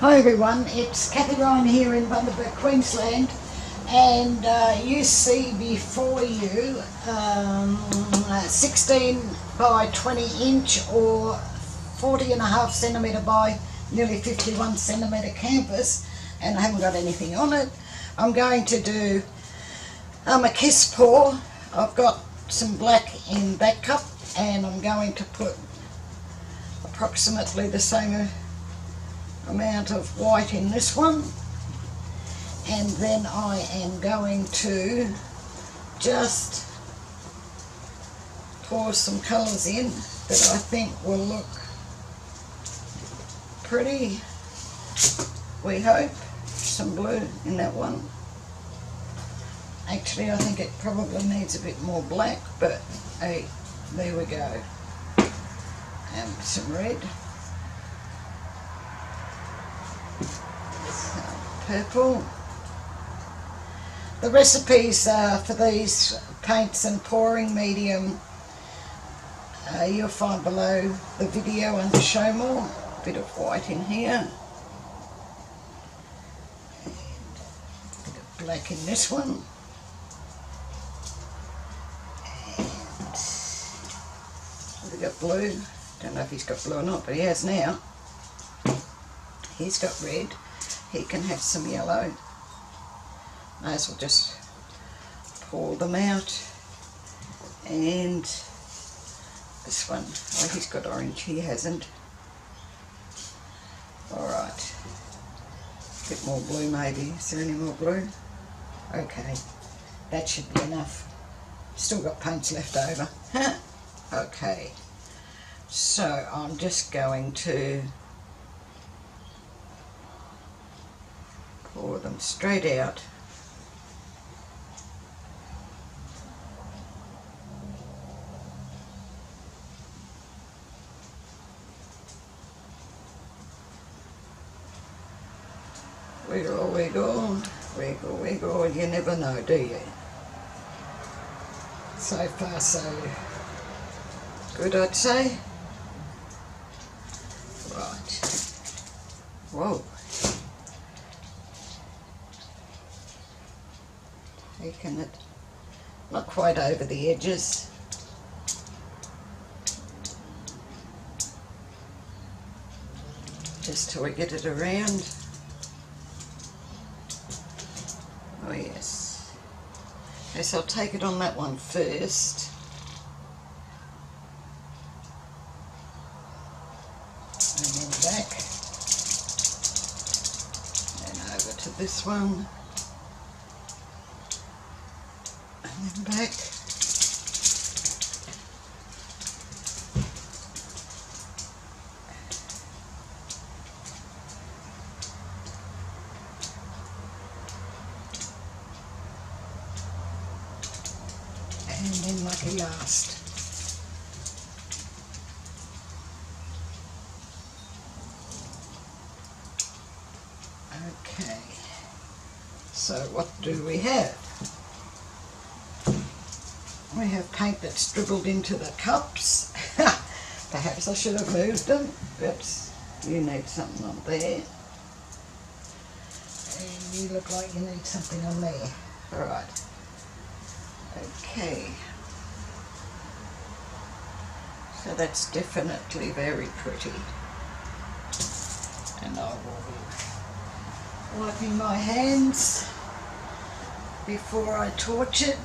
Hi everyone, it's Kathie here in Bundaberg, Queensland, and you see before you 16 by 20 inch or 40.5 centimetre by nearly 51 centimetre canvas, and I haven't got anything on it. I'm going to do a kiss pour. I've got some black in that cup, and I'm going to put approximately the same amount of white in this one, and then I am going to just pour some colours in that I think will look pretty, we hope. Some blue in that one. Actually, I think it probably needs a bit more black, but hey, there we go. And some red. Purple. The recipes for these paints and pouring medium you'll find below the video under show more. A bit of white in here, and a bit of black in this one, and we've got blue. Don't know if he's got blue or not, but he has now. He's got red. He can have some yellow. May as well just pour them out. And this one, oh, he's got orange, he hasn't. Alright, a bit more blue maybe. Is there any more blue? Okay, that should be enough. Still got paints left over. Okay, so I'm just going to pour them straight out. Wiggle, wiggle, wiggle, wiggle. You never know, do you? So far so good, I'd say. Right. Whoa. Taking it not quite over the edges. Just till we get it around. Oh yes. Okay, so I'll take it on that one first. And then back. And over to this one. And then back. And then lucky last. Okay, so what do we have? We have paint that's dribbled into the cups. Perhaps I should have moved them. Perhaps you need something on there. And you look like you need something on there. Alright. Okay, so that's definitely very pretty, and I will be wiping my hands before I torch it.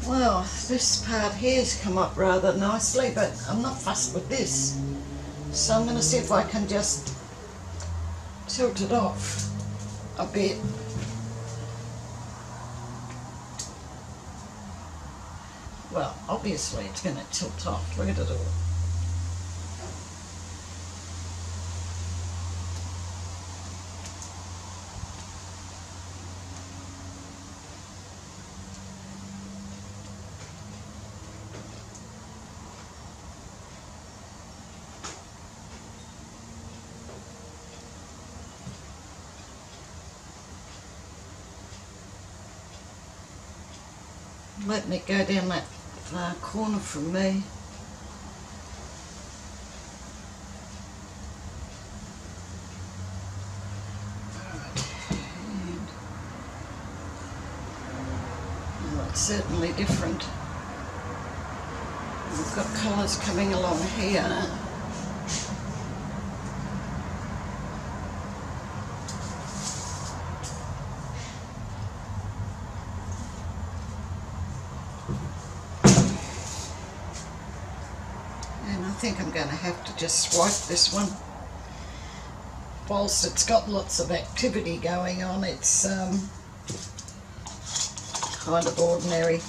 Well, this part here's come up rather nicely, but I'm not fussed with this. So I'm going to see if I can just tilt it off a bit. well, obviously it's going to tilt off. Look at it all. Letting it go down that far corner from me. Well, it's certainly different. We've got colours coming along here. I think I'm going to have to just swipe this one. Whilst it's got lots of activity going on, it's kind of ordinary. In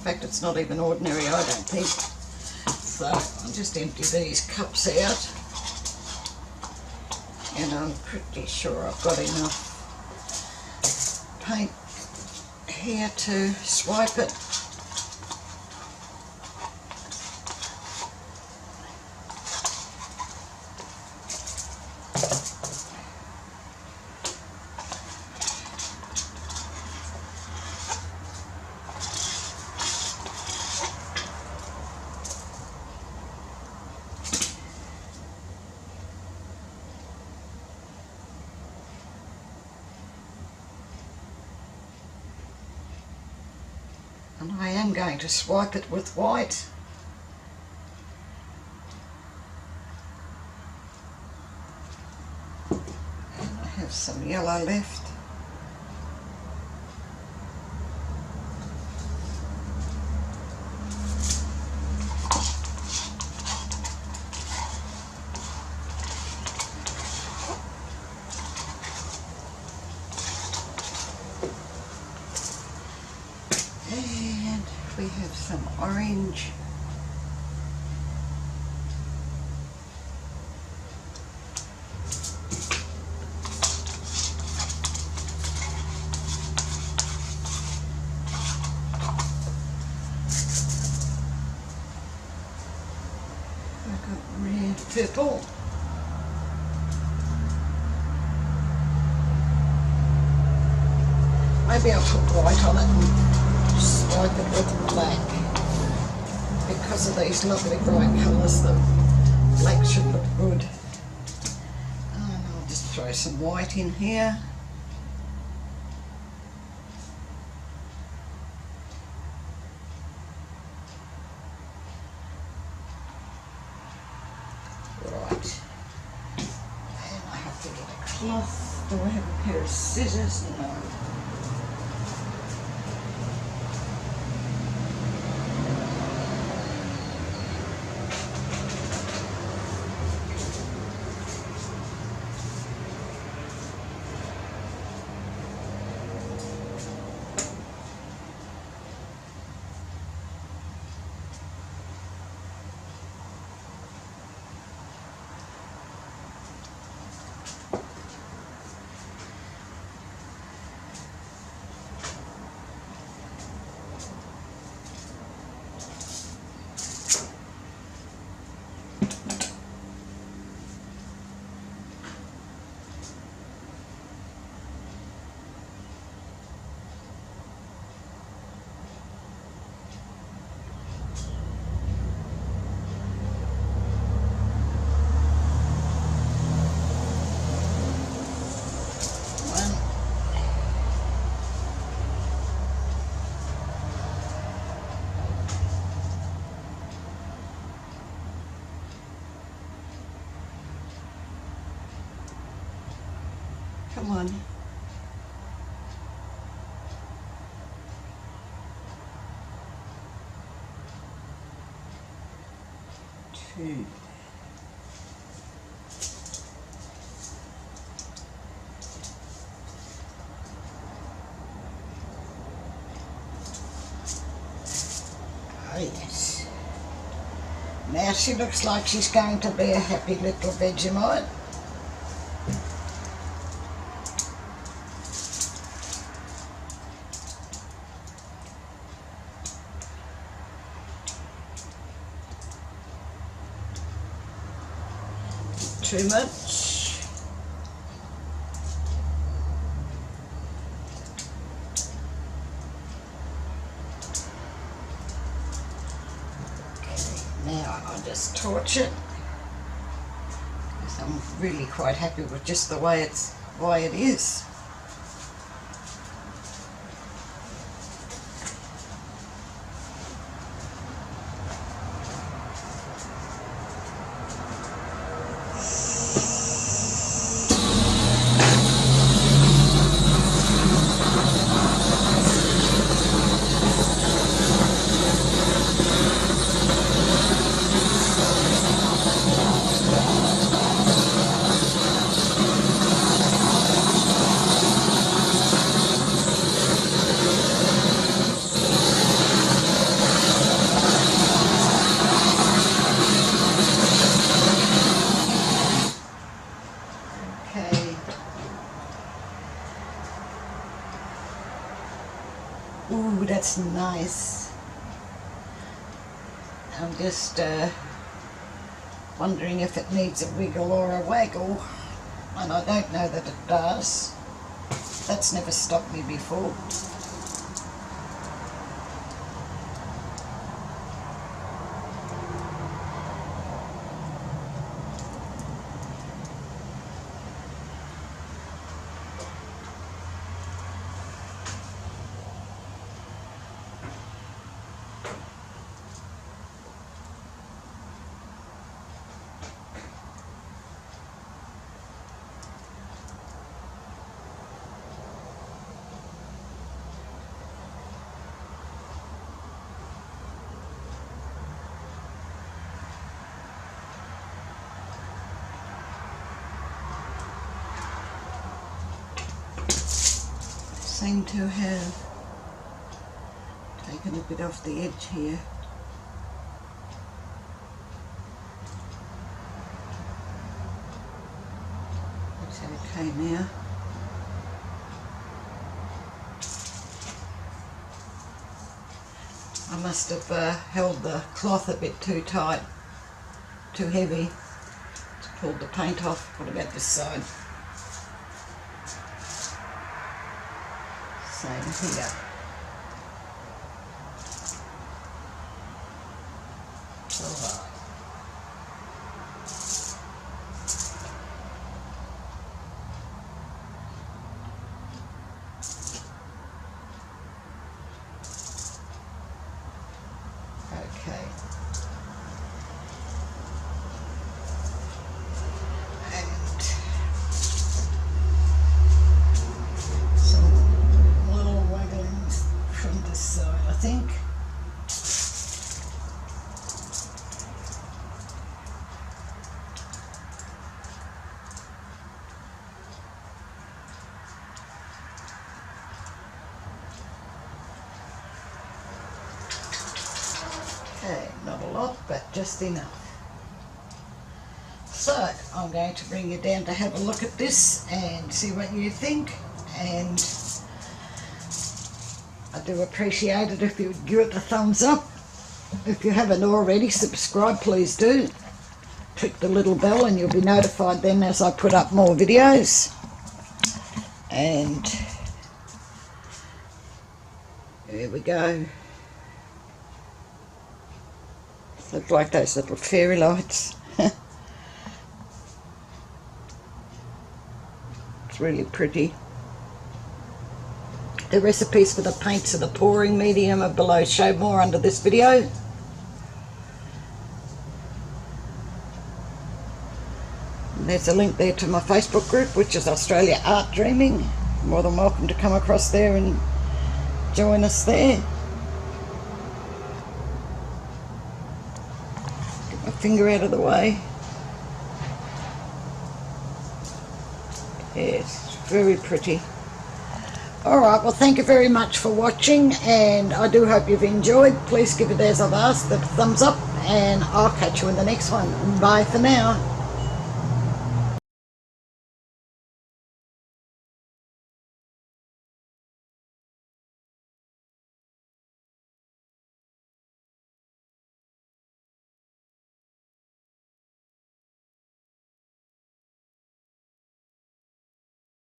fact, it's not even ordinary, I don't think. So I'll just empty these cups out, and I'm pretty sure I've got enough paint here to swipe it. And I am going to swipe it with white. And I have some yellow left. We have some orange. I've got red, purple. Maybe I'll put white on it and swipe it with black. Because of these lovely bright colours, the black should look good. And I'll just throw some white in here. Right. And I have to get a cloth. Do I have a pair of scissors? No. Come on. Two. Oh yes. Now she looks like she's going to be a happy little Vegemite. Too much. Okay, now I'll just torch it. Because I'm really quite happy with just the way it is. Ooh, that's nice. I'm just wondering if it needs a wiggle or a waggle, and I don't know that it does. That's never stopped me before. Seem to have taken a bit off the edge here. That's okay now. I must have held the cloth a bit too tight, too heavy. It's pulled the paint off. What about this side? Same here. All right. Okay. And some little wagglings from this side, I think. Okay, not a lot, but just enough. So, I'm going to bring you down to have a look at this and see what you think. And I do appreciate it if you would give it a thumbs up. If you haven't already, subscribe, please do. Click the little bell and you'll be notified then as I put up more videos. And there we go. Look like those little fairy lights. It's really pretty. The recipes for the paints of the pouring medium are below. Show more under this video. And there's a link there to my Facebook group, which is Australia Art Dreaming. You're more than welcome to come across there and join us there. Get my finger out of the way. Yes, very pretty. Alright, well thank you very much for watching, and I do hope you've enjoyed. Please give it, as I've asked, the thumbs up, and I'll catch you in the next one. Bye for now.